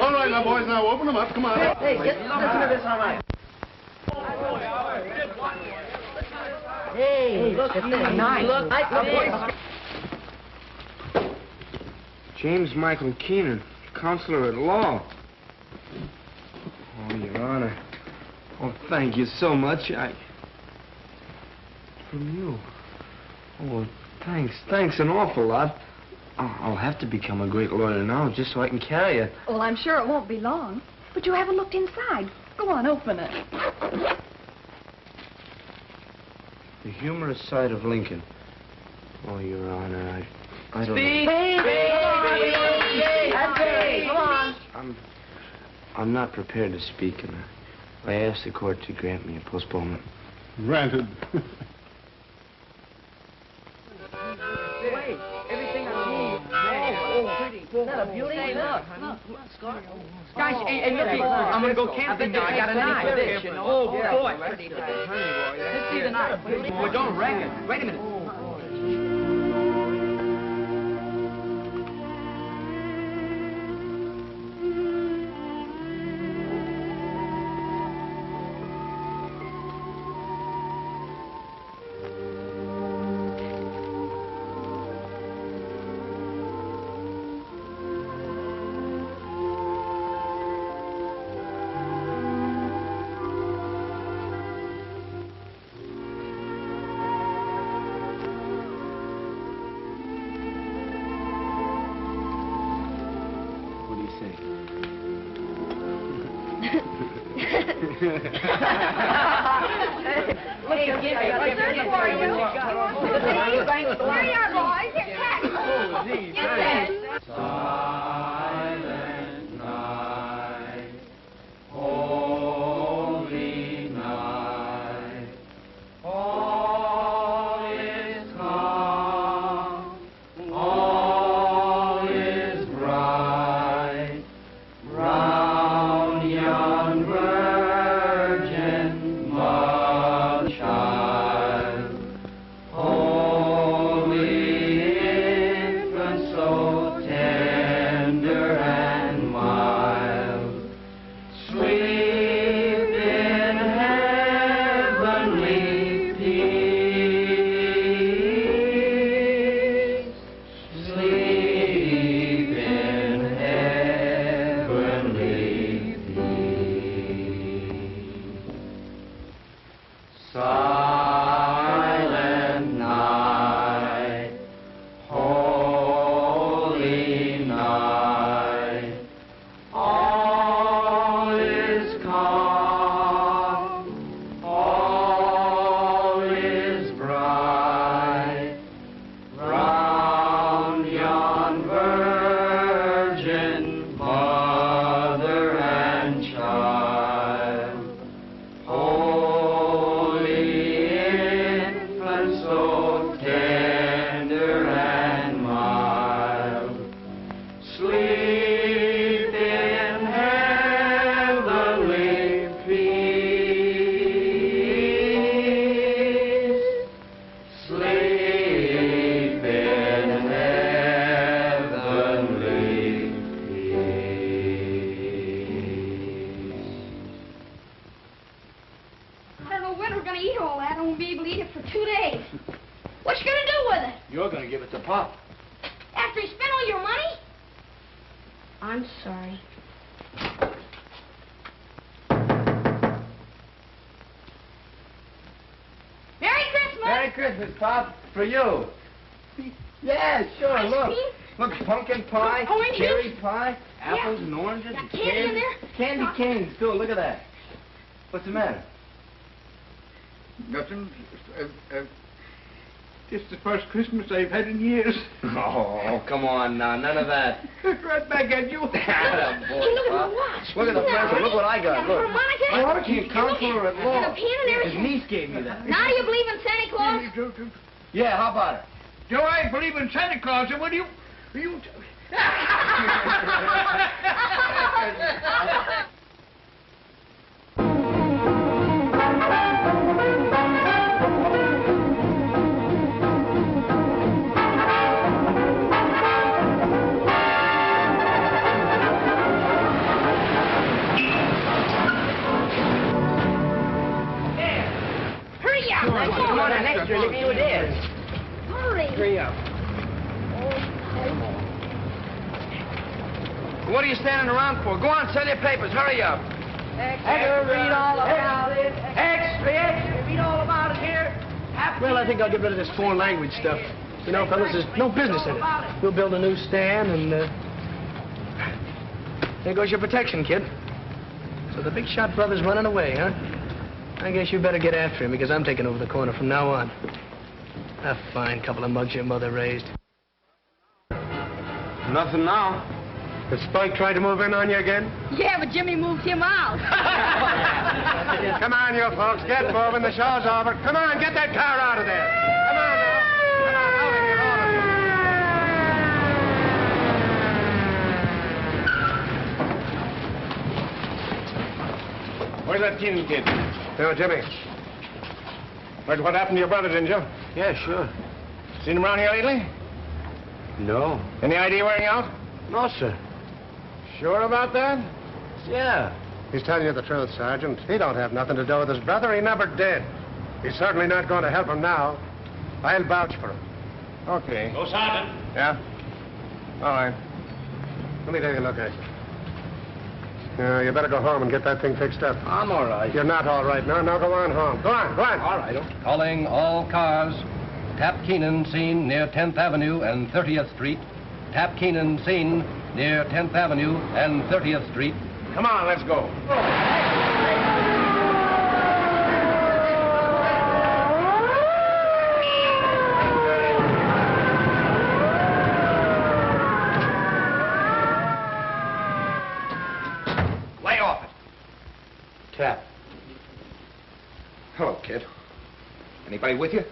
All right, now, boys, now open them up. Come on. Hey, listen to this, all right. Hey, look at this. Nice. Look at this. James Michael Keenan, counselor at law. Oh, Your Honor. Oh, thank you so much. From you. Oh, thanks. Thanks an awful lot. I'll have to become a great lawyer now just so I can carry it. Well, I'm sure it won't be long. But you haven't looked inside. Go on, open it. The humorous side of Lincoln. Oh, Your Honor, I don't Speak! Hey, come on. I'm not prepared to speak, and I asked the court to grant me a postponement. Granted. Wait, everything I need. Oh, pretty. Isn't that a beauty? Hey, look. Guys, hey, look, I'm gonna go camping now. I got a knife. Oh, boy. Let's see the knife. Well, don't wreck it. Wait a minute. What do you think? Hey, give me. What's there for you? Here you are, boys. Here's Cat. Oh, gee, thanks. Silent night, holy night, all is calm, all is bright, round yon virgin mother child, holy infant, so tender and mild, sleep in heavenly peace, sleep in heavenly peace. Silent night, holy night, all is calm, all is bright, round yon virgin mother and child, holy infant, so tender and mild, sleep in heavenly peace, sleep in heavenly peace. I don't know when we're going to eat all that. I won't be able to eat it for 2 days. What you going to do with it? You're gonna give it to Pop. After he spent all your money? I'm sorry. Mary Christmas, Pop, for you. Yeah, sure, Ice look. cream? Look, pumpkin pie, Oranges? cherry pie, apples and oranges Got and candy in there? Candy canes, too. Look at that. What's the matter? Nothing. It's the first Christmas I've had in years. Oh, come on now. None of that. Right back at you. Atta boy, Hey, look at Pop. my watch. Look at the present. Look what I got. Look. Harmonica? Harmonica can't count for her at And a all. pen and His everything. niece gave me that. Now do you believe in Santa Claus? Yeah, how about it? Do I believe in Santa Claus? And what do you... Hurry up. Come on, an extra. Look who it is. Hurry. Hurry up. What are you standing around for? Go on, sell your papers. Hurry up. Extra, read all about it. Extra, read all about it here. Well, I think I'll get rid of this foreign language stuff. You know, fellas, there's no business in it. We'll build a new stand, and there goes your protection, kid. So the big shot brother's running away, huh? I guess you better get after him, because I'm taking over the corner from now on. A fine couple of mugs your mother raised. Nothing now. Did Spike try to move in on you again? Yeah, but Jimmy moved him out. Come on, you folks, get moving. The show's over. Come on, get that car out of there. Come on now. Come on, out of here, all of you. Where's that Keenan kid? No, Jimmy. Heard what happened to your brother, didn't you? Yeah, sure. Seen him around here lately? No. Any ID wearing out? No, sir. Sure about that? Yeah. He's telling you the truth, Sergeant. He don't have nothing to do with his brother. He never did. He's certainly not going to help him now. I'll vouch for him. Okay. Go, Sergeant. Yeah? All right. Let me take a look at you. You better go home and get that thing fixed up. I'm all right. You're not all right. No, go on home. Go on, go on. All right. Calling all cars. Tap Keenan seen near 10th Avenue and 30th Street. Tap Keenan seen near 10th Avenue and 30th Street. Come on, let's go. Lay off it. Tap. Hello, kid. Anybody with you?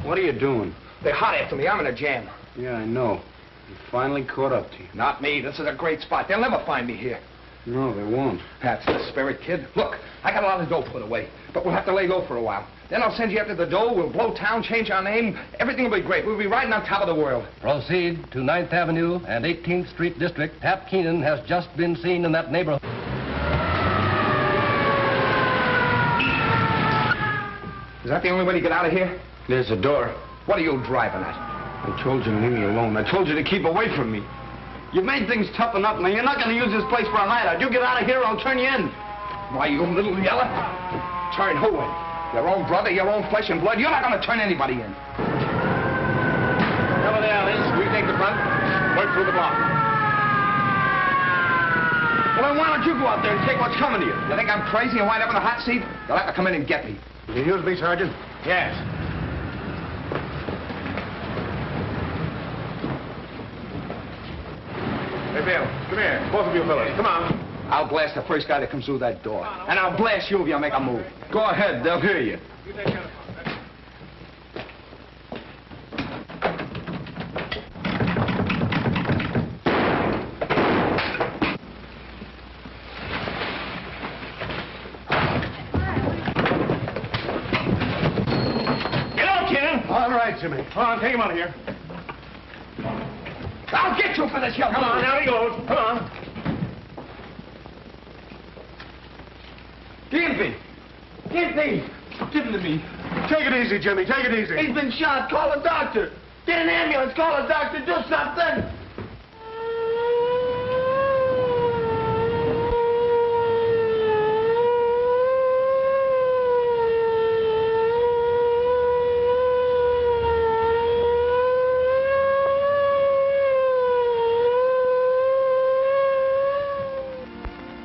What are you doing? They're hot after me. I'm in a jam. Yeah, I know. He finally caught up to you. Not me. This is a great spot. They'll never find me here. No, they won't. That's the spirit, kid. Look, I got a lot of dough put away, but we'll have to lay low for a while. Then I'll send you after the dough. We'll blow town, change our name. Everything will be great. We'll be riding on top of the world. Proceed to 9th Avenue and 18th Street District. Tap Keenan has just been seen in that neighborhood. Is that the only way to get out of here? There's a door. What are you driving at? I told you to leave me alone. I told you to keep away from me. You've made things tough enough, man. You're not going to use this place for a hideout. You get out of here, I'll turn you in. Why, you little yeller? Turn who in? Your own brother, your own flesh and blood? You're not going to turn anybody in. Cover the alleys. We take the front. Work through the block. Well, then why don't you go out there and take what's coming to you? You think I'm crazy and wind up in a hot seat? You'll have to come in and get me. You use me, Sergeant? Yes. Hey, Bill, come here. Both of you fellas, come on. I'll blast the first guy that comes through that door. And I'll blast you if you make a move. Go ahead, they'll hear you. You take care of it. Get out, Ken. All right, Jimmy. Come on, take him out of here. I'll get you for this, you Come on, now he goes. Come on. Gimpy! Gimpy! Give him to me. Take it easy, Jimmy. Take it easy. He's been shot. Call a doctor. Get an ambulance. Call a doctor. Do something.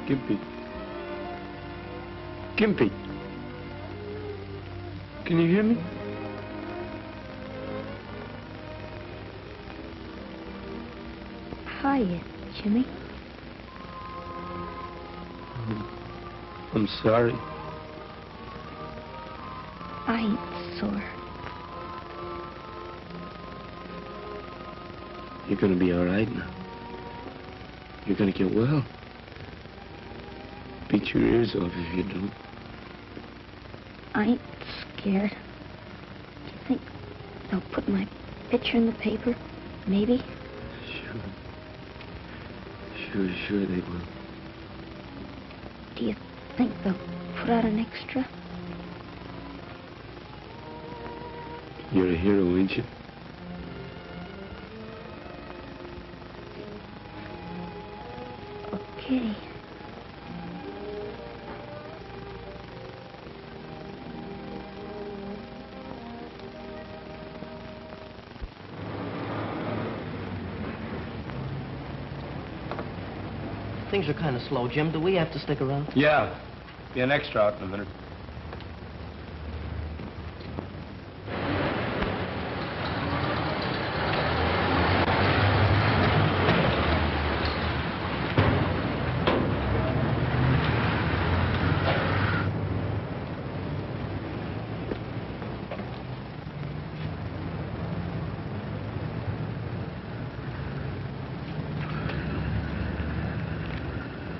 Gimpy. Gimpy. Can you hear me? Hiya, Jimmy. I'm sorry. I ain't sore. You're gonna be all right now. You're gonna get well. Beat your ears off if you don't. I ain't scared. Do you think they'll put my picture in the paper? Maybe? Sure they will. Do you think they'll put out an extra? You're a hero, ain't you? Okay. Things are kind of slow, Jim. Do we have to stick around? Yeah. Be an extra out in a minute.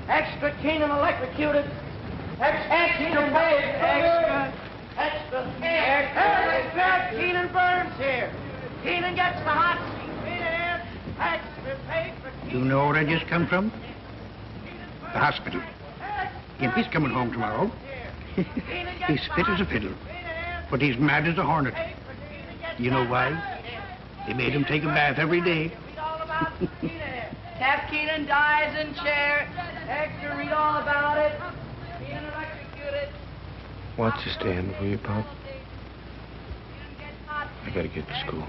Extra Keenan electrocuted. Extra Keenan burns. Extra Keenan burns here. Keenan gets the hot seat. Keenan extra pay for Keenan. You know where I just come from? The hospital. Gimpy's coming home tomorrow. He's fit as a fiddle, but he's mad as a hornet. You know why? They made him take a bath every day. Cap Keenan dies in chair. Hector, read all about it. Keenan electrocuted. Watch your stand, will you, Pop? I gotta get to school.